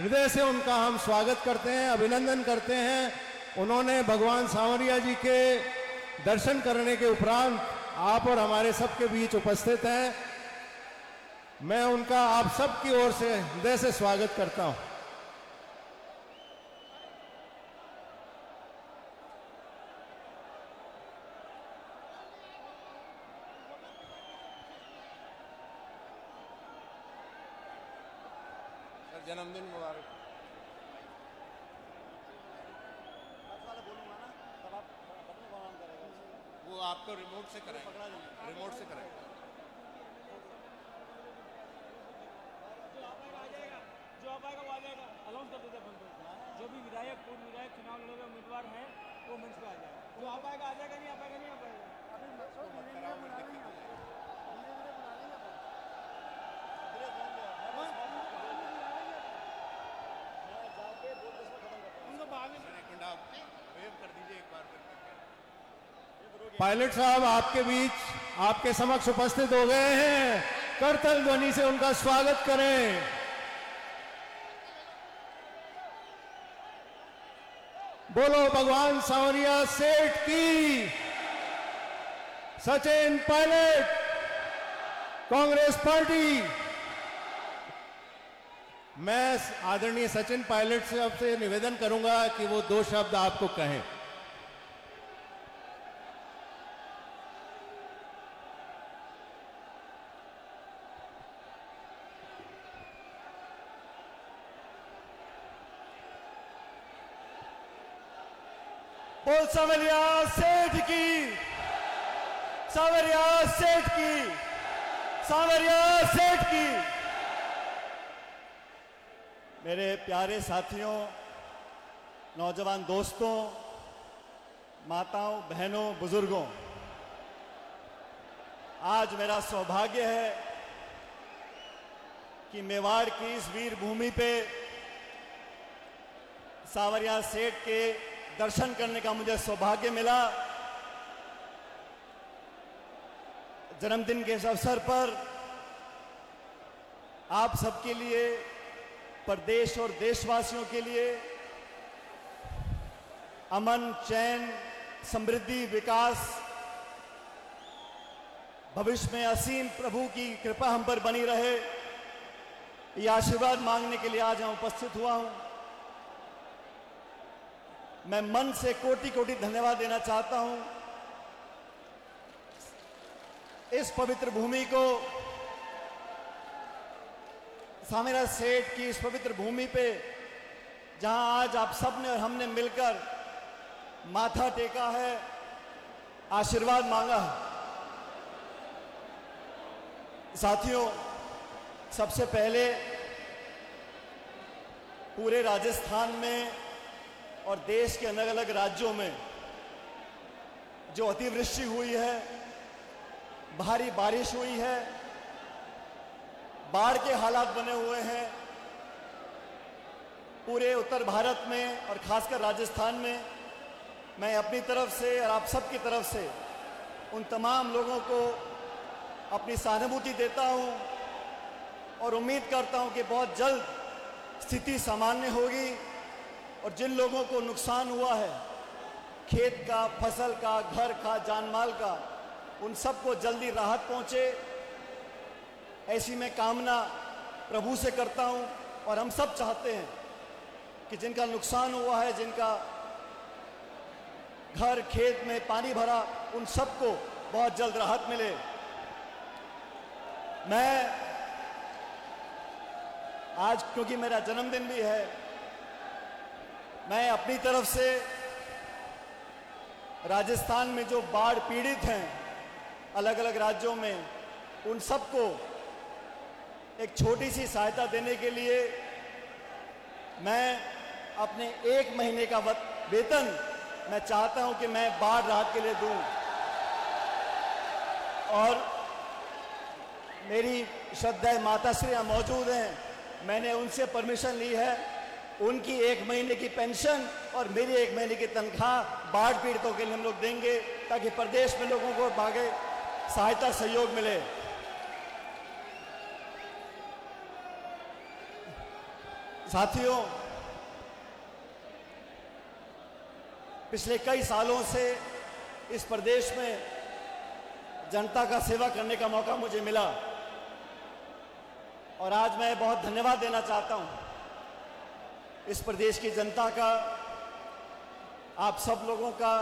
हृदय से उनका हम स्वागत करते हैं, अभिनंदन करते हैं। उन्होंने भगवान सांवरिया जी के दर्शन करने के उपरांत आप और हमारे सबके बीच उपस्थित हैं। मैं उनका आप सबकी ओर से हृदय से स्वागत करता हूं। जन्मदिन मुबारक। बोलूंगा ना तब आप अपने प्रोग्राम करेगा, वो आपको रिमोट से कराएगा, रिमोट से कराएगा। जो आप आएगा वो आ जाएगा, अनाउंस कर देते हैं। जो भी विधायक पूर्व विधायक चुनाव लड़े हुए उम्मीदवार हैं वो मंच पे आ जाएगा। जो आप आएगा आ जाएगा, नहीं आ पाएगा नहीं आ पाएगा। पायलट साहब आपके बीच, आपके समक्ष उपस्थित हो गए हैं। करतल ध्वनि से उनका स्वागत करें। बोलो भगवान सांवरिया सेठ की। सचिन पायलट, कांग्रेस पार्टी। मैं आदरणीय सचिन पायलट साहब से निवेदन करूंगा कि वो दो शब्द आपको कहें। बोल सांवरिया सेठ की, सांवरिया सेठ की, सांवरिया सेठ की। मेरे प्यारे साथियों, नौजवान दोस्तों, माताओं, बहनों, बुजुर्गों, आज मेरा सौभाग्य है कि मेवाड़ की इस वीर भूमि पे सांवरिया सेठ के दर्शन करने का मुझे सौभाग्य मिला। जन्मदिन के इस अवसर पर आप सबके लिए, प्रदेश और देशवासियों के लिए अमन, चैन, समृद्धि, विकास, भविष्य में असीम प्रभु की कृपा हम पर बनी रहे, ये आशीर्वाद मांगने के लिए आज मैं उपस्थित हुआ हूं। मैं मन से कोटि कोटि धन्यवाद देना चाहता हूं इस पवित्र भूमि को, सांवरिया सेठ की इस पवित्र भूमि पे, जहां आज आप सबने और हमने मिलकर माथा टेका है, आशीर्वाद मांगा है। साथियों, सबसे पहले पूरे राजस्थान में और देश के अलग अलग राज्यों में जो अतिवृष्टि हुई है, भारी बारिश हुई है, बाढ़ के हालात बने हुए हैं, पूरे उत्तर भारत में और खासकर राजस्थान में, मैं अपनी तरफ से और आप सबकी तरफ से उन तमाम लोगों को अपनी सहानुभूति देता हूं और उम्मीद करता हूं कि बहुत जल्द स्थिति सामान्य होगी और जिन लोगों को नुकसान हुआ है, खेत का, फसल का, घर का, जान माल का, उन सबको जल्दी राहत पहुंचे, ऐसी मैं कामना प्रभु से करता हूं। और हम सब चाहते हैं कि जिनका नुकसान हुआ है, जिनका घर खेत में पानी भरा, उन सबको बहुत जल्द राहत मिले। मैं आज, क्योंकि मेरा जन्मदिन भी है, मैं अपनी तरफ से राजस्थान में जो बाढ़ पीड़ित हैं अलग अलग राज्यों में, उन सबको एक छोटी सी सहायता देने के लिए मैं अपने 1 महीने का वेतन मैं चाहता हूं कि मैं बाढ़ राहत के लिए दूं। और मेरी श्रद्धा माताश्री यहाँ मौजूद हैं, मैंने उनसे परमिशन ली है, उनकी 1 महीने की पेंशन और मेरी 1 महीने की तनख्वाह बाढ़ पीड़ितों के लिए हम लोग देंगे, ताकि प्रदेश में लोगों को आगे सहायता सहयोग मिले। साथियों, पिछले कई सालों से इस प्रदेश में जनता का सेवा करने का मौका मुझे मिला और आज मैं बहुत धन्यवाद देना चाहता हूं इस प्रदेश की जनता का, आप सब लोगों का,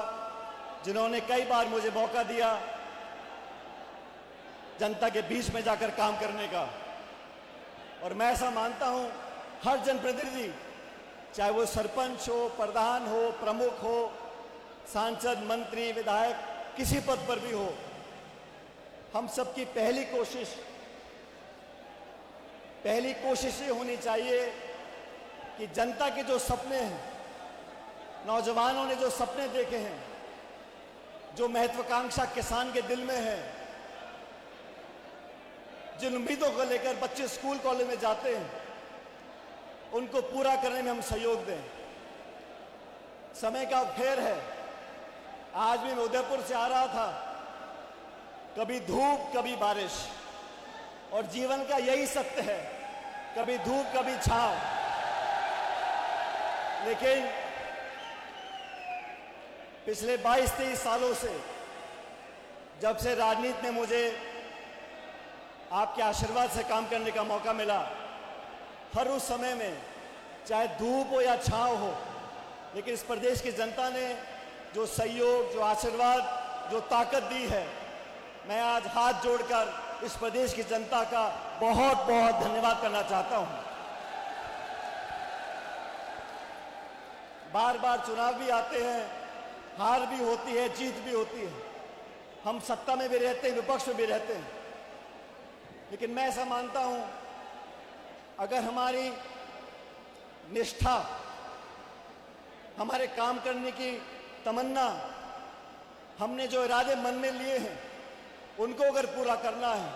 जिन्होंने कई बार मुझे मौका दिया जनता के बीच में जाकर काम करने का। और मैं ऐसा मानता हूं हर जनप्रतिनिधि, चाहे वो सरपंच हो, प्रधान हो, प्रमुख हो, सांसद, मंत्री, विधायक, किसी पद पर भी हो, हम सबकी पहली कोशिश ये होनी चाहिए कि जनता के जो सपने हैं, नौजवानों ने जो सपने देखे हैं, जो महत्वाकांक्षा किसान के दिल में है, जिन उम्मीदों को लेकर बच्चे स्कूल कॉलेज में जाते हैं, उनको पूरा करने में हम सहयोग दें। समय का फेर है। आज भी मैं उदयपुर से आ रहा था, कभी धूप कभी बारिश, और जीवन का यही सत्य है, कभी धूप कभी छांव। लेकिन पिछले 22-23 सालों से, जब से राजनीति में मुझे आपके आशीर्वाद से काम करने का मौका मिला, हर उस समय में चाहे धूप हो या छांव हो, लेकिन इस प्रदेश की जनता ने जो सहयोग, जो आशीर्वाद, जो ताकत दी है, मैं आज हाथ जोड़कर इस प्रदेश की जनता का बहुत बहुत धन्यवाद करना चाहता हूं। बार बार चुनाव भी आते हैं, हार भी होती है, जीत भी होती है, हम सत्ता में भी रहते हैं, विपक्ष में भी रहते हैं, लेकिन मैं ऐसा मानता हूं अगर हमारी निष्ठा, हमारे काम करने की तमन्ना, हमने जो इरादे मन में लिए हैं उनको अगर पूरा करना है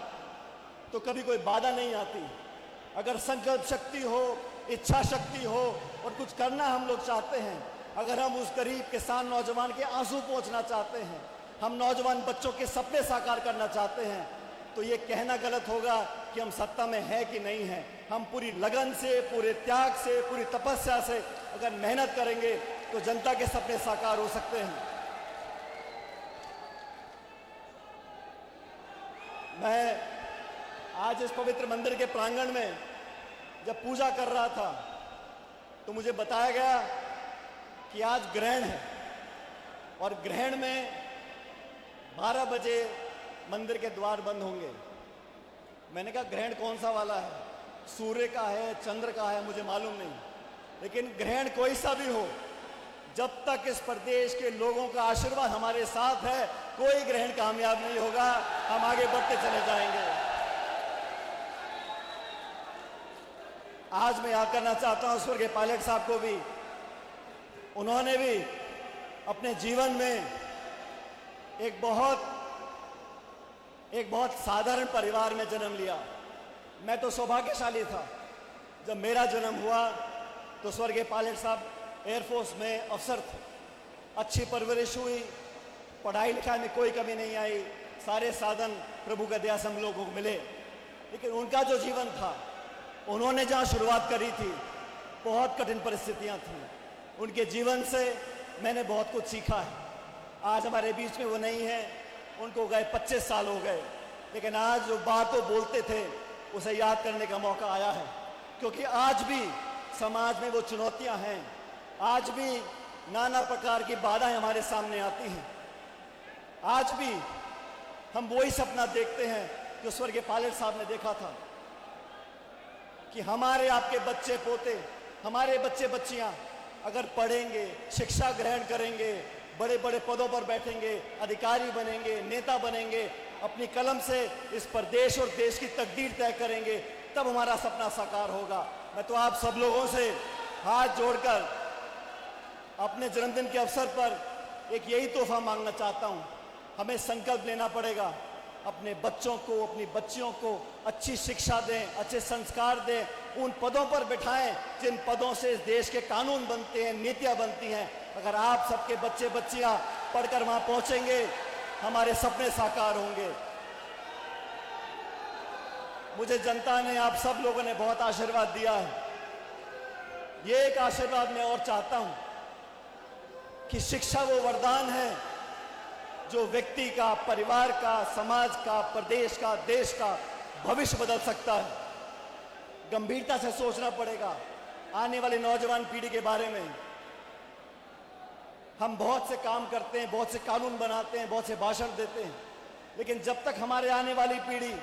तो कभी कोई बाधा नहीं आती। अगर संकल्प शक्ति हो, इच्छा शक्ति हो और कुछ करना हम लोग चाहते हैं, अगर हम उस गरीब किसान नौजवान के आंसू पोंछना चाहते हैं, हम नौजवान बच्चों के सपने साकार करना चाहते हैं, तो ये कहना गलत होगा कि हम सत्ता में हैं कि नहीं हैं। हम पूरी लगन से, पूरे त्याग से, पूरी तपस्या से अगर मेहनत करेंगे तो जनता के सपने साकार हो सकते हैं। मैं आज इस पवित्र मंदिर के प्रांगण में जब पूजा कर रहा था तो मुझे बताया गया कि आज ग्रहण है और ग्रहण में 12 बजे मंदिर के द्वार बंद होंगे। मैंने कहा ग्रहण कौन सा वाला है, सूर्य का है, चंद्र का है, मुझे मालूम नहीं, लेकिन ग्रहण कोई सा भी हो, जब तक इस प्रदेश के लोगों का आशीर्वाद हमारे साथ है, कोई ग्रहण कामयाब नहीं होगा। हम आगे बढ़ते चले जाएंगे। आज मैं याद करना चाहता हूं स्वर्गीय पायलट साहब को भी। उन्होंने भी अपने जीवन में एक बहुत साधारण परिवार में जन्म लिया। मैं तो सौभाग्यशाली था, जब मेरा जन्म हुआ तो स्वर्गीय पायलट साहब एयरफोर्स में अफसर थे। अच्छी परवरिश हुई, पढ़ाई लिखाई में कोई कमी नहीं आई, सारे साधन प्रभु का दया से हम लोगों को मिले। लेकिन उनका जो जीवन था, उन्होंने जहाँ शुरुआत करी थी, बहुत कठिन परिस्थितियाँ थीं। उनके जीवन से मैंने बहुत कुछ सीखा है। आज हमारे बीच में वो नहीं है, उनको गए 25 साल हो गए, लेकिन आज जो बात वो बोलते थे उसे याद करने का मौका आया है, क्योंकि आज भी समाज में वो चुनौतियां हैं, आज भी नाना प्रकार की बाधाएं हमारे सामने आती हैं। आज भी हम वही सपना देखते हैं जो स्वर्गीय पायलट साहब ने देखा था कि हमारे आपके बच्चे पोते, हमारे बच्चे बच्चियां अगर पढ़ेंगे, शिक्षा ग्रहण करेंगे, बड़े बड़े पदों पर बैठेंगे, अधिकारी बनेंगे, नेता बनेंगे, अपनी कलम से इस प्रदेश और देश की तकदीर तय करेंगे, तब हमारा सपना साकार होगा। मैं तो आप सब लोगों से हाथ जोड़कर अपने जन्मदिन के अवसर पर एक यही तोहफा मांगना चाहता हूं। हमें संकल्प लेना पड़ेगा, अपने बच्चों को, अपनी बच्चियों को अच्छी शिक्षा दें, अच्छे संस्कार दें, उन पदों पर बिठाएं जिन पदों से इस देश के कानून बनते हैं, नीतियां बनती हैं। अगर आप सबके बच्चे बच्चियां पढ़कर वहां पहुंचेंगे, हमारे सपने साकार होंगे। मुझे जनता ने, आप सब लोगों ने बहुत आशीर्वाद दिया है। ये एक आशीर्वाद मैं और चाहता हूं कि शिक्षा वो वरदान है जो व्यक्ति का, परिवार का, समाज का, प्रदेश का, देश का भविष्य बदल सकता है। गंभीरता से सोचना पड़ेगा आने वाली नौजवान पीढ़ी के बारे में। हम बहुत से काम करते हैं, बहुत से कानून बनाते हैं, बहुत से भाषण देते हैं, लेकिन जब तक हमारे आने वाली पीढ़ी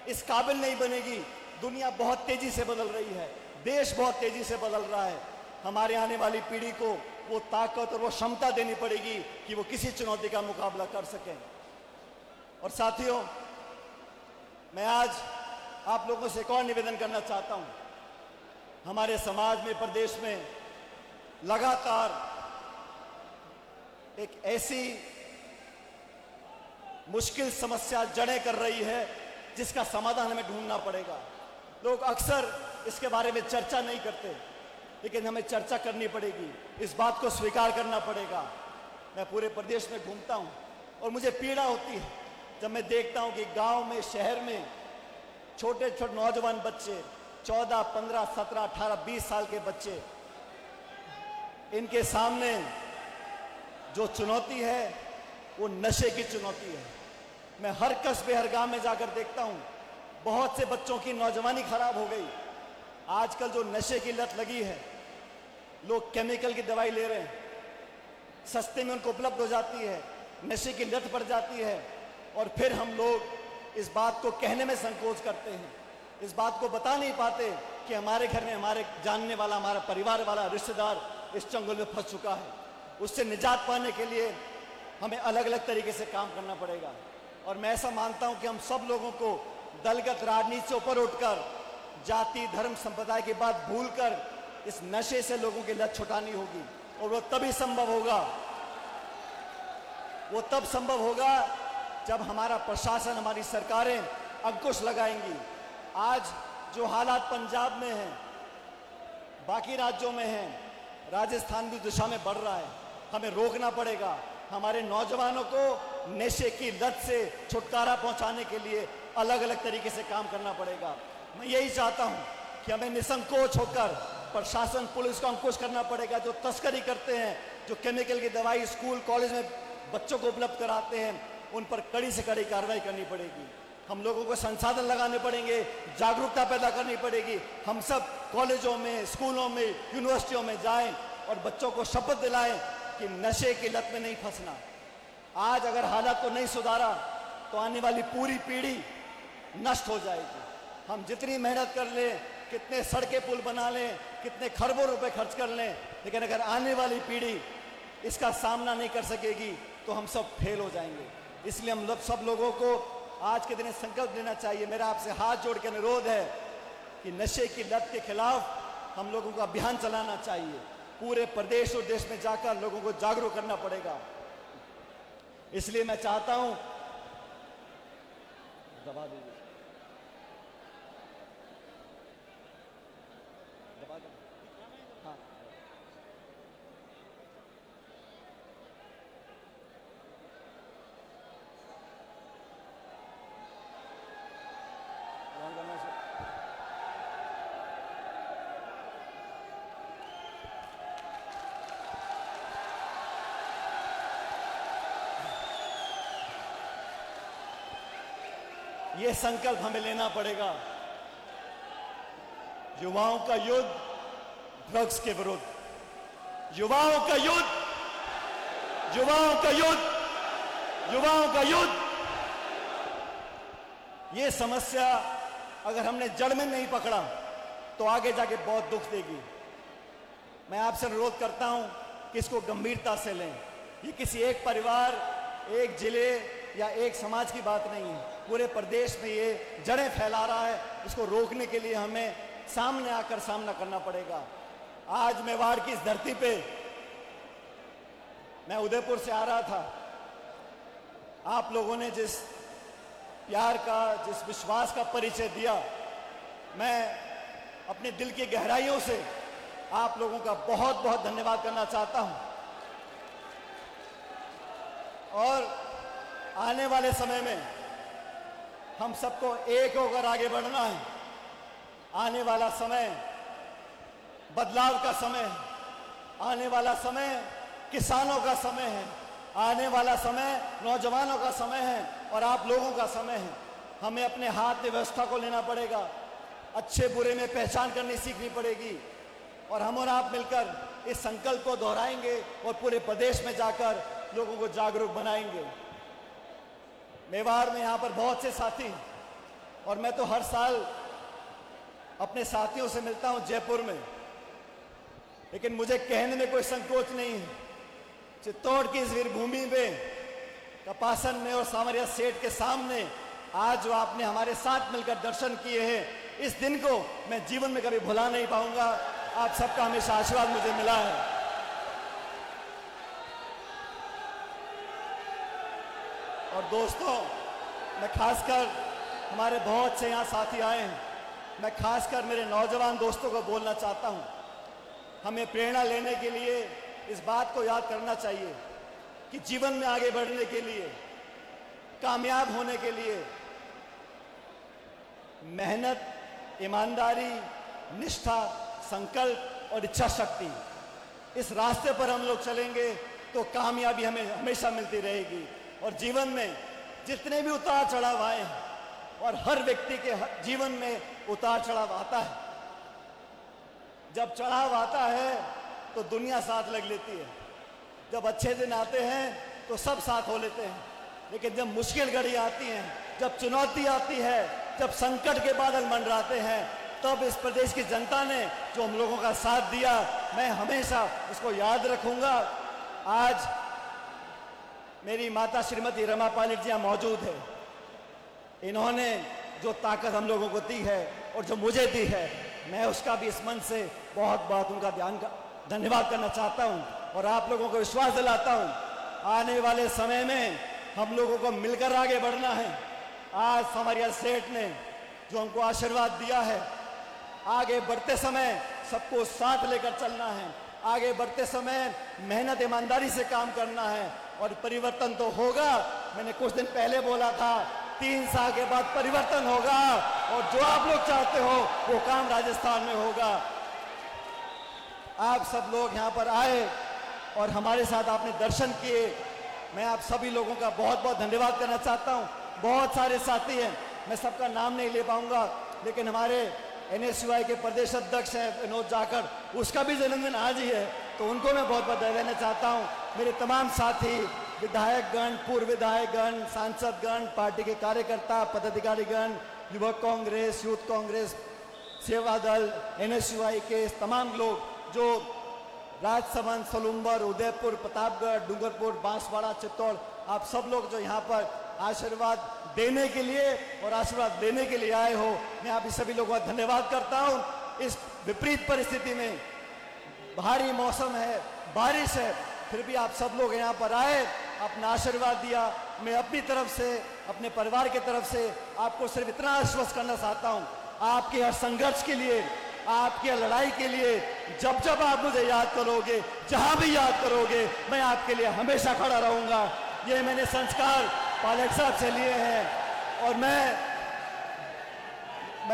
इस काबिल नहीं बनेगी, दुनिया बहुत तेजी से बदल रही है, देश बहुत तेजी से बदल रहा है, हमारे आने वाली पीढ़ी को वो ताकत और वो क्षमता देनी पड़ेगी कि वो किसी चुनौती का मुकाबला कर सकें। और साथियों, मैं आज आप लोगों से एक और निवेदन करना चाहता हूं। हमारे समाज में, प्रदेश में लगातार एक ऐसी मुश्किल समस्या जड़ें कर रही है जिसका समाधान हमें ढूंढना पड़ेगा। लोग अक्सर इसके बारे में चर्चा नहीं करते, लेकिन हमें चर्चा करनी पड़ेगी, इस बात को स्वीकार करना पड़ेगा। मैं पूरे प्रदेश में घूमता हूं और मुझे पीड़ा होती है जब मैं देखता हूं कि गांव में, शहर में छोटे छोटे नौजवान बच्चे, 14, 15, 17, 18, 20 साल के बच्चे, इनके सामने जो चुनौती है वो नशे की चुनौती है। मैं हर कस्बे, हर गांव में जाकर देखता हूं, बहुत से बच्चों की नौजवानी खराब हो गई। आजकल जो नशे की लत लगी है, लोग केमिकल की दवाई ले रहे हैं, सस्ते में उनको उपलब्ध हो जाती है, नशे की लत पड़ जाती है, और फिर हम लोग इस बात को कहने में संकोच करते हैं, इस बात को बता नहीं पाते कि हमारे घर में हमारे जानने वाला, हमारा परिवार वाला, रिश्तेदार इस चंगुल में फंस चुका है। उससे निजात पाने के लिए हमें अलग अलग तरीके से काम करना पड़ेगा। और मैं ऐसा मानता हूं कि हम सब लोगों को दलगत राजनीति से ऊपर उठकर, जाति, धर्म, संप्रदाय की बात भूलकर इस नशे से लोगों की लत छुटानी होगी। और वो तभी संभव होगा, वो तब संभव होगा जब हमारा प्रशासन, हमारी सरकारें अंकुश लगाएंगी। आज जो हालात पंजाब में हैं, बाकी राज्यों में हैं, राजस्थान भी दिशा में बढ़ रहा है, हमें रोकना पड़ेगा। हमारे नौजवानों को नशे की लत से छुटकारा पहुंचाने के लिए अलग अलग तरीके से काम करना पड़ेगा। मैं यही चाहता हूं कि हमें निसंकोच होकर प्रशासन, पुलिस को अंकुश करना पड़ेगा। जो तस्करी करते हैं, जो केमिकल की दवाई स्कूल, कॉलेज में बच्चों को उपलब्ध कराते हैं, उन पर कड़ी से कड़ी कार्रवाई करनी पड़ेगी। हम लोगों को संसाधन लगाने पड़ेंगे, जागरूकता पैदा करनी पड़ेगी। हम सब कॉलेजों में, स्कूलों में, यूनिवर्सिटियों में जाएं और बच्चों को शपथ दिलाएं कि नशे की लत में नहीं फंसना। आज अगर हालात को नहीं सुधारा तो आने वाली पूरी पीढ़ी नष्ट हो जाएगी। हम जितनी मेहनत कर लें, कितने सड़कें पुल बना लें, कितने खरबों रुपए खर्च कर लें, लेकिन अगर आने वाली पीढ़ी इसका सामना नहीं कर सकेगी तो हम सब फेल हो जाएंगे। इसलिए हम सब लोगों को आज के दिन संकल्प लेना चाहिए। मेरा आपसे हाथ जोड़ के अनुरोध है कि नशे की लत के खिलाफ हम लोगों को अभियान चलाना चाहिए। पूरे प्रदेश और देश में जाकर लोगों को जागरूक करना पड़ेगा। इसलिए मैं चाहता हूं, दबा दीजिए, दबा दो, हाँ, ये संकल्प हमें लेना पड़ेगा। युवाओं का युद्ध ड्रग्स के विरुद्ध, युवाओं का युद्ध, युवाओं का युद्ध, युवाओं का युद्ध। ये समस्या अगर हमने जड़ में नहीं पकड़ा तो आगे जाके बहुत दुख देगी। मैं आपसे अनुरोध करता हूं कि इसको गंभीरता से लें। ये किसी एक परिवार, एक जिले या एक समाज की बात नहीं है, पूरे प्रदेश में ये जड़ें फैला रहा है। इसको रोकने के लिए हमें सामने आकर सामना करना पड़ेगा। आज मेवाड़ की इस धरती पे, मैं उदयपुर से आ रहा था, आप लोगों ने जिस प्यार का, जिस विश्वास का परिचय दिया, मैं अपने दिल की गहराइयों से आप लोगों का बहुत बहुत धन्यवाद करना चाहता हूं। और आने वाले समय में हम सबको एक होकर आगे बढ़ना है। आने वाला समय बदलाव का समय है। आने वाला समय किसानों का समय है, आने वाला समय नौजवानों का समय है और आप लोगों का समय है। हमें अपने हाथ में व्यवस्था को लेना पड़ेगा, अच्छे बुरे में पहचान करनी सीखनी पड़ेगी और हम और आप मिलकर इस संकल्प को दोहराएंगे और पूरे प्रदेश में जाकर लोगों को जागरूक बनाएंगे। मेवाड़ में यहाँ पर बहुत से साथी हैं और मैं तो हर साल अपने साथियों से मिलता हूँ जयपुर में, लेकिन मुझे कहने में कोई संकोच नहीं है। चित्तौड़ की इस वीर भूमि में कपासन में और सांवरिया सेठ के सामने आज जो आपने हमारे साथ मिलकर दर्शन किए हैं, इस दिन को मैं जीवन में कभी भुला नहीं पाऊंगा। आप सबका हमेशा आशीर्वाद मुझे मिला है। और दोस्तों, मैं खासकर हमारे बहुत से यहाँ साथी आए हैं, मैं खासकर मेरे नौजवान दोस्तों को बोलना चाहता हूँ, हमें प्रेरणा लेने के लिए इस बात को याद करना चाहिए कि जीवन में आगे बढ़ने के लिए, कामयाब होने के लिए मेहनत, ईमानदारी, निष्ठा, संकल्प और इच्छा शक्ति, इस रास्ते पर हम लोग चलेंगे तो कामयाबी हमें हमेशा मिलती रहेगी। और जीवन में जितने भी उतार चढ़ाव आए हैं, और हर व्यक्ति के जीवन में उतार चढ़ाव आता है, जब चढ़ाव आता है तो दुनिया साथ लग लेती है, जब अच्छे दिन आते हैं तो सब साथ हो लेते हैं, लेकिन जब मुश्किल घड़ी आती है, जब चुनौती आती है, जब संकट के बादल मंडराते हैं, तब इस प्रदेश की जनता ने जो हम लोगों का साथ दिया, मैं हमेशा उसको याद रखूंगा। आज मेरी माता श्रीमती रमा पालिक जी यहाँ मौजूद है। इन्होंने जो ताकत हम लोगों को दी है और जो मुझे दी है, मैं उसका भी इस मन से बहुत बहुत उनका धन्यवाद करना चाहता हूँ और आप लोगों को विश्वास दिलाता हूँ, आने वाले समय में हम लोगों को मिलकर आगे बढ़ना है। आज सांवरिया सेठ ने जो हमको आशीर्वाद दिया है, आगे बढ़ते समय सबको साथ लेकर चलना है, आगे बढ़ते समय मेहनत ईमानदारी से काम करना है और परिवर्तन तो होगा। मैंने कुछ दिन पहले बोला था, 3 साल के बाद परिवर्तन होगा और जो आप लोग चाहते हो वो काम राजस्थान में होगा। आप सब लोग यहाँ पर आए और हमारे साथ आपने दर्शन किए, मैं आप सभी लोगों का बहुत बहुत धन्यवाद करना चाहता हूँ। बहुत सारे साथी हैं, मैं सबका नाम नहीं ले पाऊंगा, लेकिन हमारे NSUI के प्रदेश अध्यक्ष हैं विनोद जाखड़, उसका भी जन्मदिन आज ही है, तो उनको मैं बहुत बहुत बधाई देना चाहता हूँ। मेरे तमाम साथी, विधायकगण, पूर्व विधायकगण, सांसदगण, पार्टी के कार्यकर्ता, पदाधिकारीगण, युवक कांग्रेस, यूथ कांग्रेस, सेवा दल, NSUI के तमाम लोग जो राजसमंद, सलूम्बर, उदयपुर, प्रतापगढ़, डूंगरपुर, बांसवाड़ा, चित्तौड़, आप सब लोग जो यहाँ पर आशीर्वाद देने के लिए और आशीर्वाद लेने के लिए आए हो, मैं आप सभी लोगों का धन्यवाद करता हूँ। इस विपरीत परिस्थिति में, भारी मौसम है, बारिश है, फिर भी आप सब लोग यहाँ पर आए, अपना आशीर्वाद दिया। मैं अपनी तरफ से, अपने परिवार की तरफ से आपको सिर्फ इतना आश्वस्त करना चाहता हूँ, आपके हर संघर्ष के लिए, आपकी लड़ाई के लिए, जब जब आप मुझे याद करोगे, जहां भी याद करोगे, मैं आपके लिए हमेशा खड़ा रहूंगा। ये मैंने संस्कार पायलट साहब से लिए हैं और मैं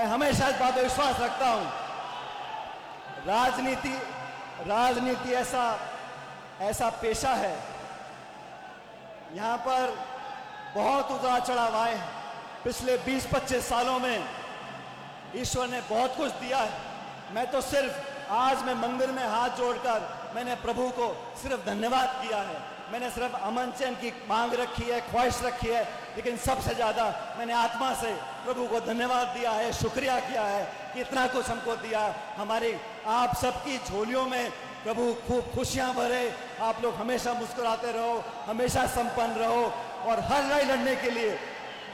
हमेशा इस बात पर विश्वास रखता हूं। राजनीति ऐसा पेशा है, यहां पर बहुत उतार चढ़ाव आए हैं। पिछले 20-25 सालों में ईश्वर ने बहुत कुछ दिया है। मैं तो सिर्फ आज मैं मंदिर में हाथ जोड़कर मैंने प्रभु को सिर्फ धन्यवाद किया है, मैंने सिर्फ अमन चैन की मांग रखी है, ख्वाहिश रखी है, लेकिन सबसे ज्यादा मैंने आत्मा से प्रभु को धन्यवाद दिया है, शुक्रिया किया है कि इतना कुछ हमको दिया। हमारी आप सबकी झोलियों में प्रभु खूब खुशियां भरे, आप लोग हमेशा मुस्कुराते रहो, हमेशा संपन्न रहो और हर लड़ाई लड़ने के लिए,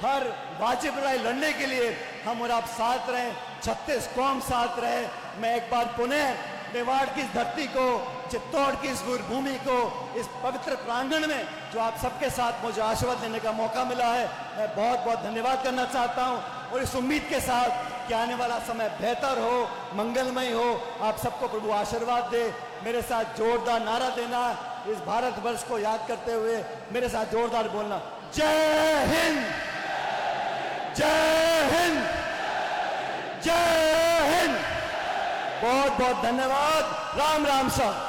हर वाजिब लड़ाई लड़ने के लिए हम और आप साथ रहें, 36 कौम साथ रहे। मैं एक बार पुनः मेवाड़ की इस धरती को, चित्तौड़ की इस भूमि को, इस पवित्र प्रांगण में जो आप सबके साथ मुझे आशीर्वाद देने का मौका मिला है, मैं बहुत बहुत धन्यवाद करना चाहता हूं और इस उम्मीद के साथ कि आने वाला समय बेहतर हो, मंगलमय हो, आप सबको प्रभु आशीर्वाद दे। मेरे साथ जोरदार नारा देना, इस भारतवर्ष को याद करते हुए मेरे साथ जोरदार बोलना, जय हिंद, जय हिंद, जय हिंद। बहुत बहुत धन्यवाद। राम राम साहब।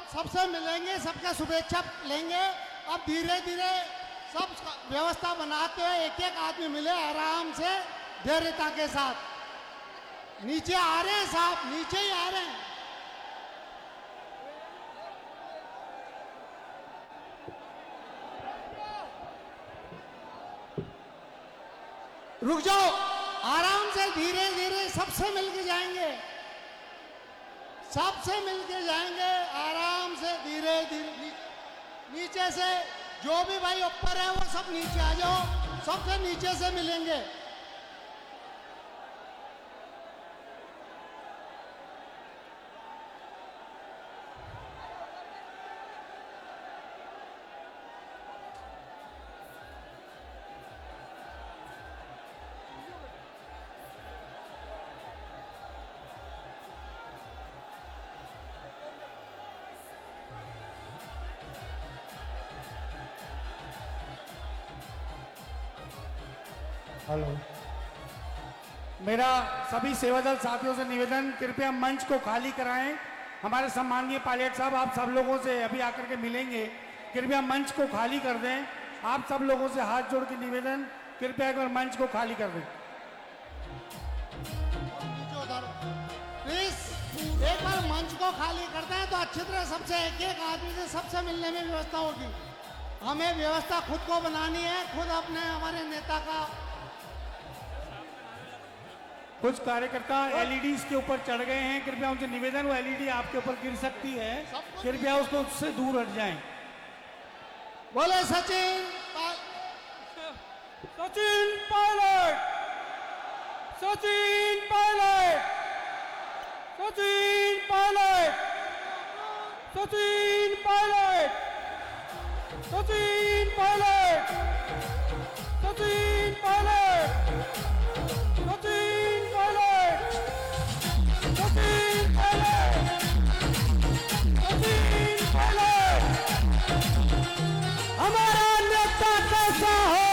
सबसे मिलेंगे, सबका शुभेच्छा लेंगे। अब धीरे धीरे सब व्यवस्था बनाते हुए एक एक आदमी मिले आराम से धैर्यता के साथ। नीचे आ रहे हैं साहब, नीचे ही आ रहे हैं। रुक जाओ, आराम से धीरे धीरे सबसे मिलके जाएंगे, सबसे मिलके जाएंगे आराम से धीरे धीरे। नीचे से जो भी भाई ऊपर है वो सब नीचे आ जाओ, सबसे नीचे से मिलेंगे। हेलो, मेरा सभी सेवादल साथियों से निवेदन, कृपया मंच को खाली कराएं। हमारे सम्माननीय पायलट साहब आप सब लोगों से अभी आकर के मिलेंगे, कृपया मंच को खाली कर दें। आप सब लोगों से हाथ जोड़ के निवेदन, कृपया एक बार मंच को खाली कर दें। प्लीज एक बार मंच को खाली करते हैं तो अच्छी तरह सबसे एक एक आदमी से सबसे मिलने में व्यवस्था होगी। हमें व्यवस्था खुद को बनानी है, खुद अपने हमारे नेता का। कुछ कार्यकर्ता एलईडीज के ऊपर चढ़ गए हैं, कृपया उनसे निवेदन, वो एलईडी आपके ऊपर गिर सकती है, कृपया उसको उससे दूर हट जाएं। बोले सचिन सचिन पायलट, सचिन पायलट, सचिन पायलट, सचिन पायलट, सचिन पायलट, सचिन पायलट, सचिन पायलट, सचिन पायलट, सचिन पायलट। हमारा नेता कैसा हो?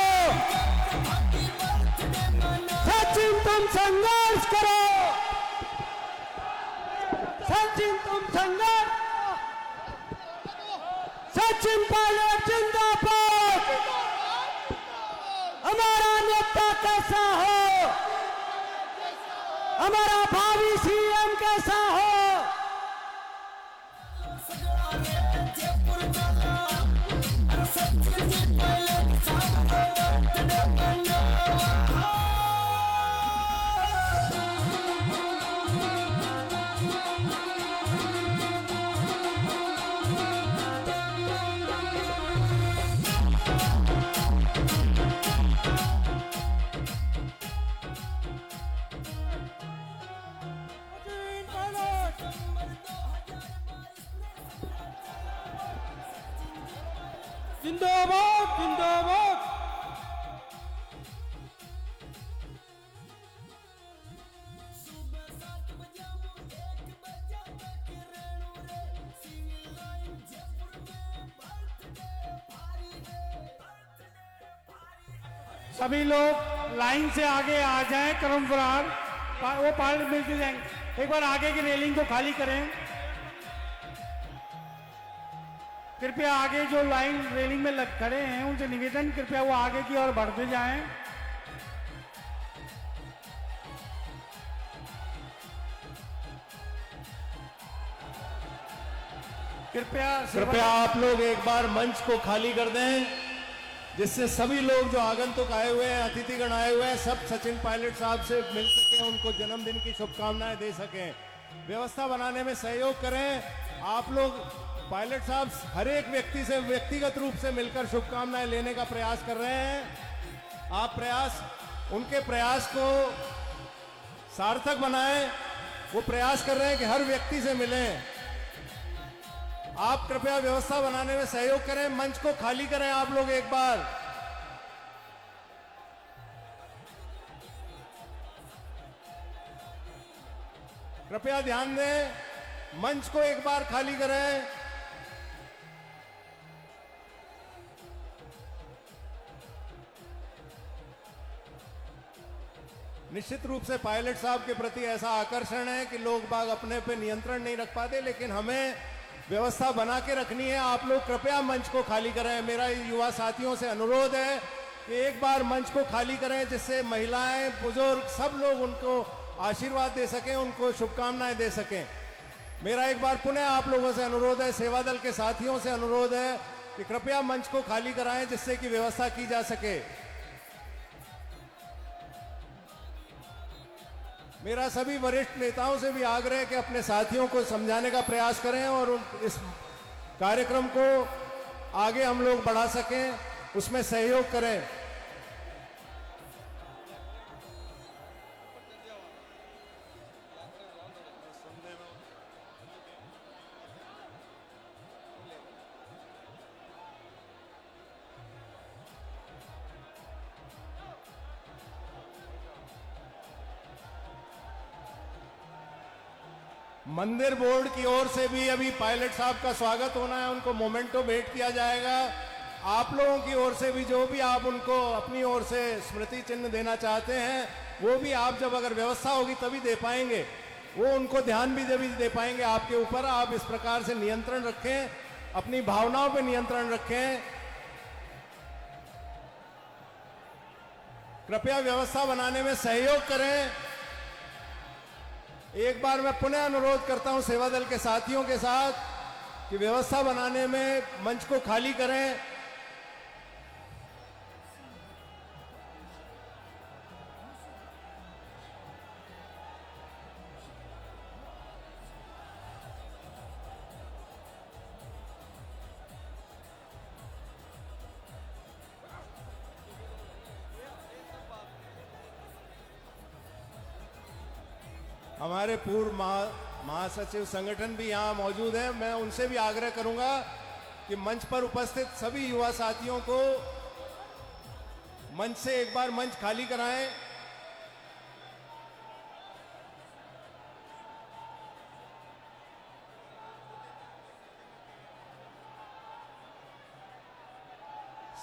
सचिन तुम संघर्ष करो, सचिन तुम संघर्ष, सचिन पायलट जिंदाबाद। हमारा नेता कैसा हो? हमारा भावी सीएम कैसा हो? जिंदाबाद, जिंदाबाद। सभी लोग लाइन से आगे आ जाएं, क्रमवार वो पार्ट मिलते जाएंगे। एक बार आगे की रेलिंग को खाली करें। कृपया आगे जो लाइन रेलिंग में लग खड़े हैं उनसे निवेदन, कृपया वो आगे की ओर बढ़ते जाएं। कृपया आप लोग एक बार मंच को खाली कर दें, जिससे सभी लोग जो आगंतुक आए हुए हैं, अतिथिगण आए हुए हैं, सब सचिन पायलट साहब से मिल सके, उनको जन्मदिन की शुभकामनाएं दे सकें। व्यवस्था बनाने में सहयोग करें। आप लोग पायलट साहब हर एक व्यक्ति से व्यक्तिगत रूप से मिलकर शुभकामनाएं लेने का प्रयास कर रहे हैं। आप उनके प्रयास को सार्थक बनाएं। वो प्रयास कर रहे हैं कि हर व्यक्ति से मिलें। आप कृपया व्यवस्था बनाने में सहयोग करें। मंच को खाली करें आप लोग एक बार। कृपया ध्यान दें, मंच को एक बार खाली करें। निश्चित रूप से पायलट साहब के प्रति ऐसा आकर्षण है कि लोग बाग अपने पे नियंत्रण नहीं रख पाते, लेकिन हमें व्यवस्था बना के रखनी है। आप लोग कृपया मंच को खाली करें। मेरा युवा साथियों से अनुरोध है कि एक बार मंच को खाली करें, जिससे महिलाएं, बुजुर्ग सब लोग उनको आशीर्वाद दे सकें, उनको शुभकामनाएं दे सकें। मेरा एक बार पुनः आप लोगों से अनुरोध है, सेवा दल के साथियों से अनुरोध है कि कृपया मंच को खाली कराएं, जिससे कि व्यवस्था की जा सके। मेरा सभी वरिष्ठ नेताओं से भी आग्रह है कि अपने साथियों को समझाने का प्रयास करें और इस कार्यक्रम को आगे हम लोग बढ़ा सकें, उसमें सहयोग करें। मंदिर बोर्ड की ओर से भी अभी पायलट साहब का स्वागत होना है, उनको मोमेंटो भेंट किया जाएगा। आप लोगों की ओर से भी जो भी आप उनको अपनी ओर से स्मृति चिन्ह देना चाहते हैं, वो भी आप जब अगर व्यवस्था होगी तभी दे पाएंगे। वो उनको ध्यान भी दे पाएंगे आपके ऊपर। आप इस प्रकार से नियंत्रण रखें, अपनी भावनाओं पर नियंत्रण रखें। कृपया व्यवस्था बनाने में सहयोग करें। एक बार मैं पुनः अनुरोध करता हूं सेवा दल के साथियों के साथ कि व्यवस्था बनाने में मंच को खाली करें। हमारे पूर्व महासचिव संगठन भी यहाँ मौजूद हैं। मैं उनसे भी आग्रह करूंगा कि मंच पर उपस्थित सभी युवा साथियों को मंच से एक बार मंच खाली कराएं।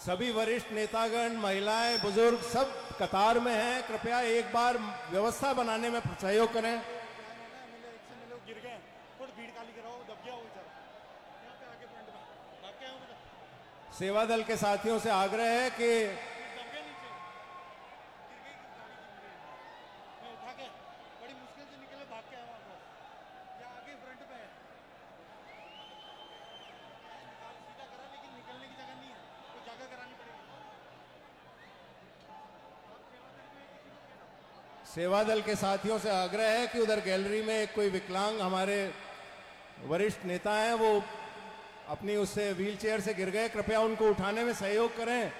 सभी वरिष्ठ नेतागण, महिलाएं, बुजुर्ग सब कतार में हैं। कृपया एक बार व्यवस्था बनाने में सहयोग करें। गिर गए, थोड़ी भीड़ खाली कराओ, दब गया वो जरा यहाँ पे आगे फ्रंट में भाग के आओ बेटा। सेवा दल के साथियों से आग्रह है कि दब गए नीचे, गिर गई गाड़ी, मैं उठा के बड़ी मुश्किल से निकले, भाग के आया वापस। यहाँ आगे फ्रंट पे है, सीधा करा लेकिन निकलने की जगह नहीं है, तो जगह करानी पड़ेगी। सेवा दल के साथियों से आग्रह है कि उधर गैलरी में एक कोई विकलांग हमारे वरिष्ठ नेता हैं, वो अपनी उससे व्हील चेयर से गिर गए। कृपया उनको उठाने में सहयोग करें।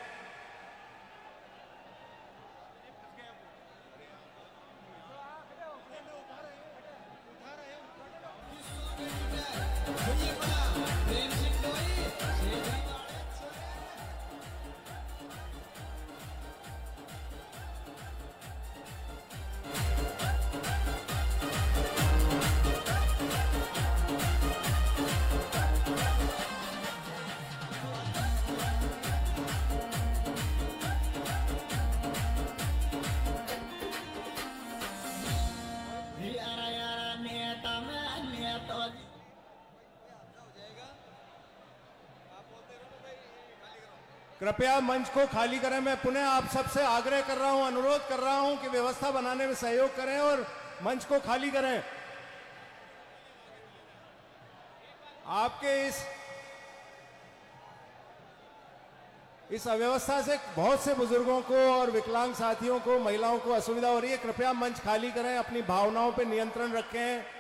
कृपया मंच को खाली करें। मैं पुनः आप सबसे आग्रह कर रहा हूं, अनुरोध कर रहा हूं कि व्यवस्था बनाने में सहयोग करें और मंच को खाली करें। आपके इस अव्यवस्था से बहुत से बुजुर्गों को और विकलांग साथियों को, महिलाओं को असुविधा हो रही है। कृपया मंच खाली करें, अपनी भावनाओं पर नियंत्रण रखें।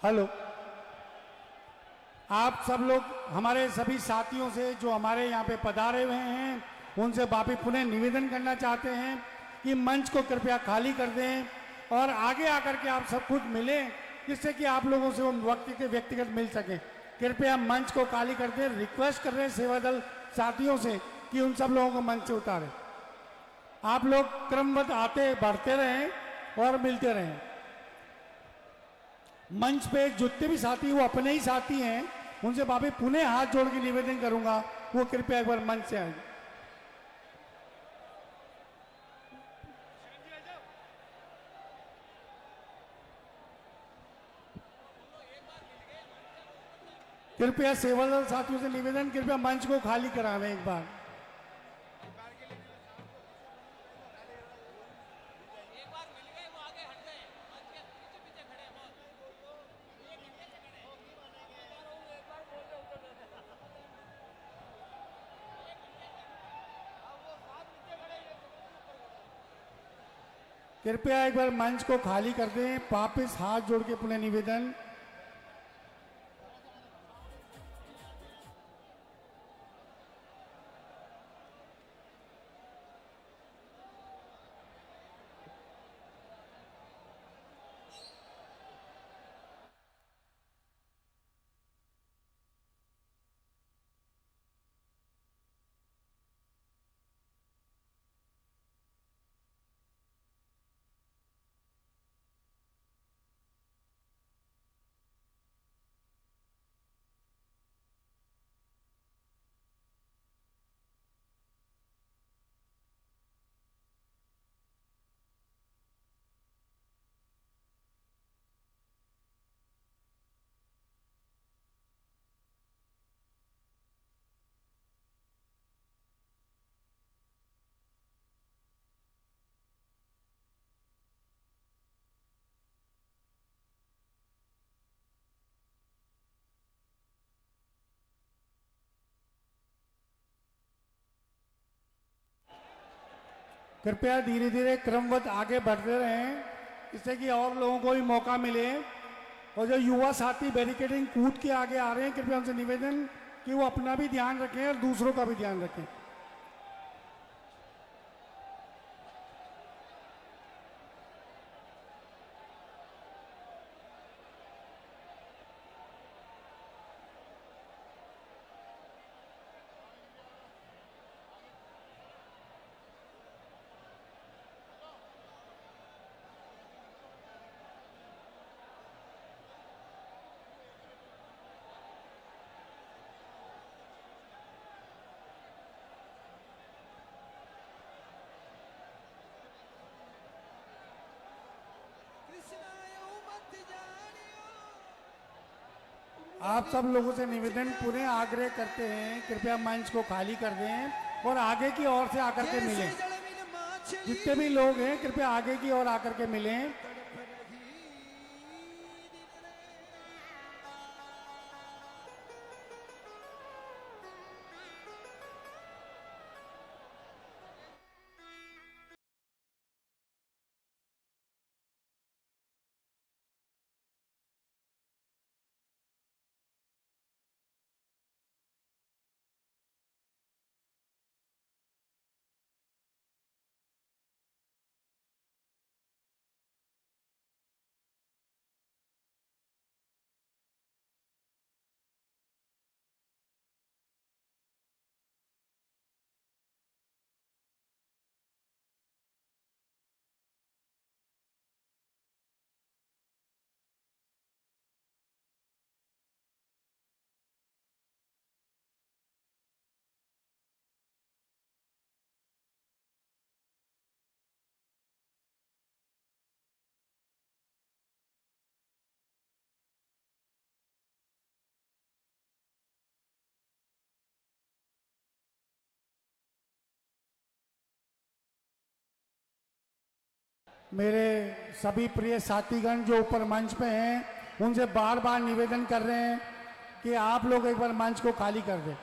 हेलो, आप सब लोग हमारे सभी साथियों से जो हमारे यहाँ पे पधारे हुए हैं उनसे वापिस पुनः निवेदन करना चाहते हैं कि मंच को कृपया खाली कर दें और आगे आकर के आप सब कुछ मिलें, जिससे कि आप लोगों से उन व्यक्तिगत मिल सके। कृपया मंच को खाली कर दें। रिक्वेस्ट कर रहे हैं सेवा दल साथियों से कि उन सब लोगों को मंच से उतारें। आप लोग क्रमबद्ध आते बढ़ते रहें और मिलते रहें। मंच पे जितने भी साथी वो अपने ही साथी हैं, उनसे बाबी पुनः हाथ जोड़ के निवेदन करूंगा वो कृपया एक बार मंच से आए। कृपया सेवादल साथियों से निवेदन, कृपया मंच को खाली करावें एक बार। कृपया एक बार मंच को खाली कर दें। वापिस हाथ जोड़ के पुनः निवेदन। कृपया धीरे धीरे क्रमवत आगे बढ़ते रहें, इससे कि और लोगों को भी मौका मिले। और जो युवा साथी बैरिकेडिंग कूद के आगे आ रहे हैं, कृपया उनसे निवेदन कि वो अपना भी ध्यान रखें और दूसरों का भी ध्यान रखें। आप सब लोगों से निवेदन पूरे आग्रह करते हैं, कृपया मंच को खाली कर दें और आगे की ओर से आकर के मिलें। जितने भी लोग हैं कृपया आगे की ओर आकर के मिलें। मेरे सभी प्रिय साथीगण जो ऊपर मंच पे हैं उनसे बार बार निवेदन कर रहे हैं कि आप लोग एक बार मंच को खाली कर दें।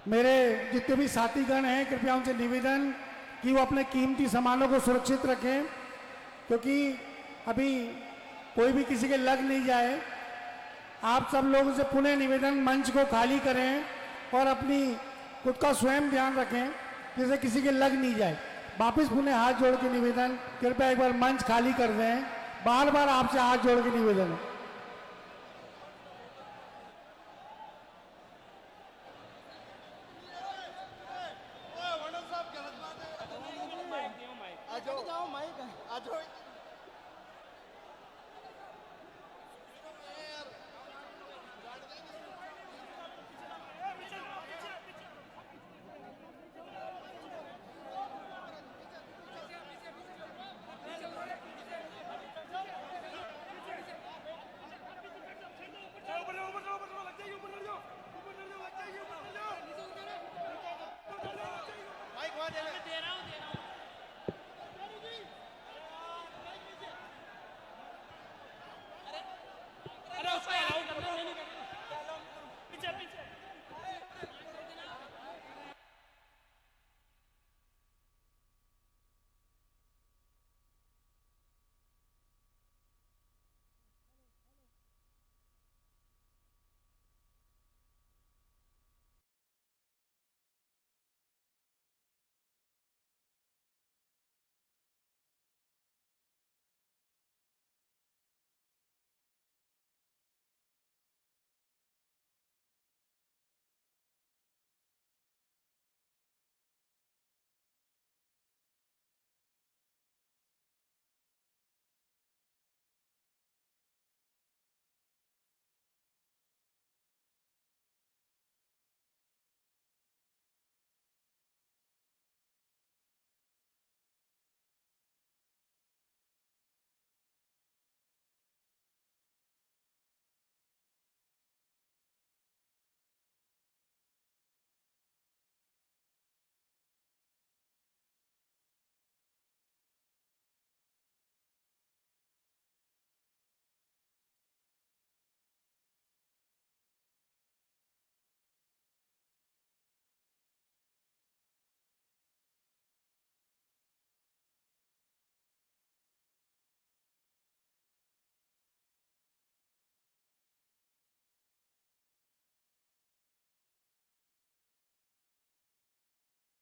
मेरे जितने भी साथीगण हैं कृपया उनसे निवेदन कि वो अपने कीमती सामानों को सुरक्षित रखें, क्योंकि अभी कोई भी किसी के लग नहीं जाए। आप सब लोगों से पुनः निवेदन मंच को खाली करें और अपनी खुद का स्वयं ध्यान रखें जिससे किसी के लग नहीं जाए। वापस पुनः हाथ जोड़ के निवेदन, कृपया एक बार मंच खाली कर दें। बार बार आपसे हाथ जोड़ के निवेदन है।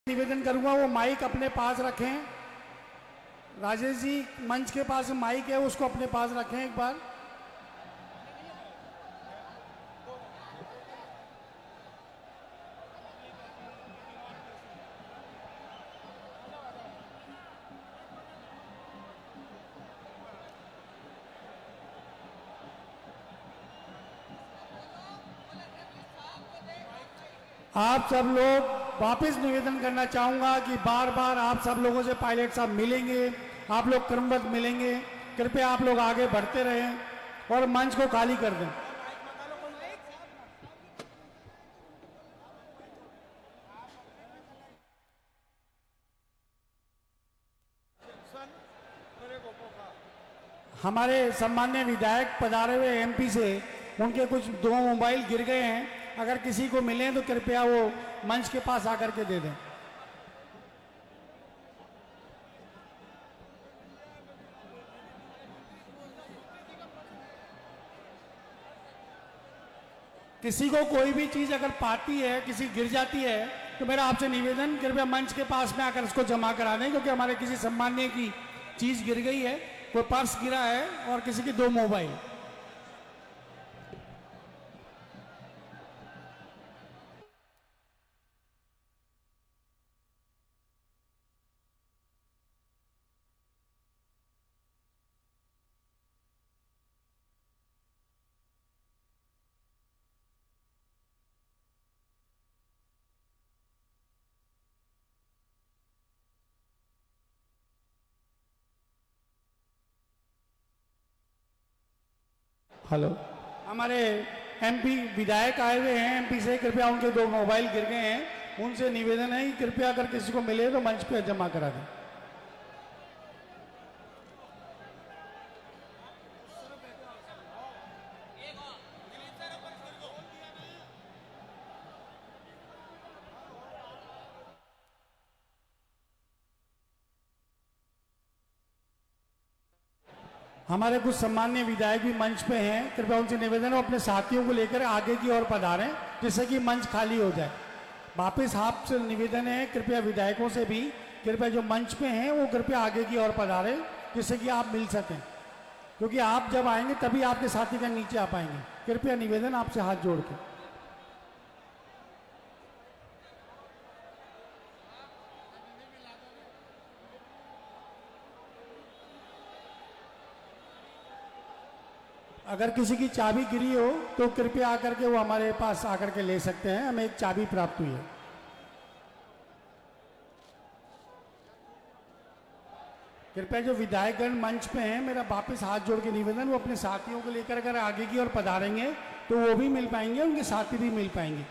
निवेदन करूंगा वो माइक अपने पास रखें। राजेश जी मंच के पास माइक है, उसको अपने पास रखें एक बार। आप सब लोग वापस निवेदन करना चाहूंगा कि बार बार आप सब लोगों से पायलट साहब मिलेंगे, आप लोग क्रमबद्ध मिलेंगे। कृपया आप लोग आगे बढ़ते रहें और मंच को खाली कर दें। हमारे सम्मान्य विधायक पधारे हुए एमपी से उनके कुछ 2 मोबाइल गिर गए हैं, अगर किसी को मिले तो कृपया वो मंच के पास आकर के दे दें। किसी को कोई भी चीज अगर पाती है, किसी गिर जाती है, तो मेरा आपसे निवेदन कृपया मंच के पास में आकर उसको जमा करा दें, क्योंकि हमारे किसी सम्मान्य की चीज गिर गई है, कोई पर्स गिरा है और किसी की 2 मोबाइल। हेलो, हमारे एमपी विधायक आए हुए हैं एमपी से, कृपया उनके 2 मोबाइल गिर गए हैं, उनसे निवेदन है कि कृपया अगर किसी को मिले तो मंच पे जमा करा दें। हमारे कुछ सम्मान्य विधायक भी मंच पे हैं, कृपया उनसे निवेदन है अपने साथियों को लेकर आगे की ओर पधारें, जिससे कि मंच खाली हो जाए। वापस आपसे निवेदन है कृपया विधायकों से भी, कृपया जो मंच पे हैं वो कृपया आगे की ओर पधारें, जिससे कि आप मिल सकें, क्योंकि आप जब आएंगे तभी आपके साथी का नीचे आ पाएंगे। कृपया निवेदन आपसे हाथ जोड़ के। अगर किसी की चाबी गिरी हो तो कृपया आकर के वो हमारे पास आकर के ले सकते हैं, हमें एक चाबी प्राप्त हुई है। कृपया जो विधायकगण मंच पे हैं, मेरा वापस हाथ जोड़ के निवेदन, वो अपने साथियों को लेकर अगर आगे की ओर पधारेंगे तो वो भी मिल पाएंगे, उनके साथी भी मिल पाएंगे।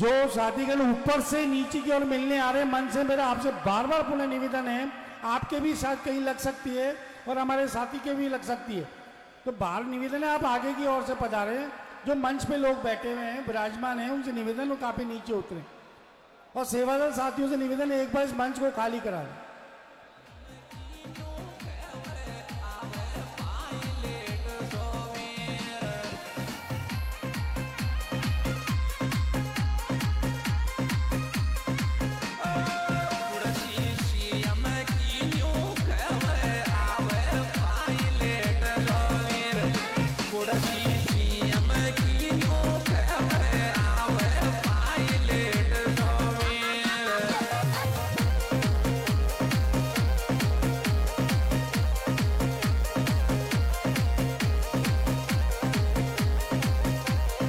जो साथीगण ऊपर से नीचे की ओर मिलने आ रहे हैं मन से मेरा आपसे बार बार पुनः निवेदन है, आपके भी शायद कहीं लग सकती है और हमारे साथी के भी लग सकती है, तो बाहर निवेदन है आप आगे की ओर से पधारें। जो मंच पे लोग बैठे हुए हैं विराजमान हैं उनसे निवेदन है काफी नीचे उतरे और सेवादल साथियों से निवेदन है एक बार इस मंच को खाली करा दें।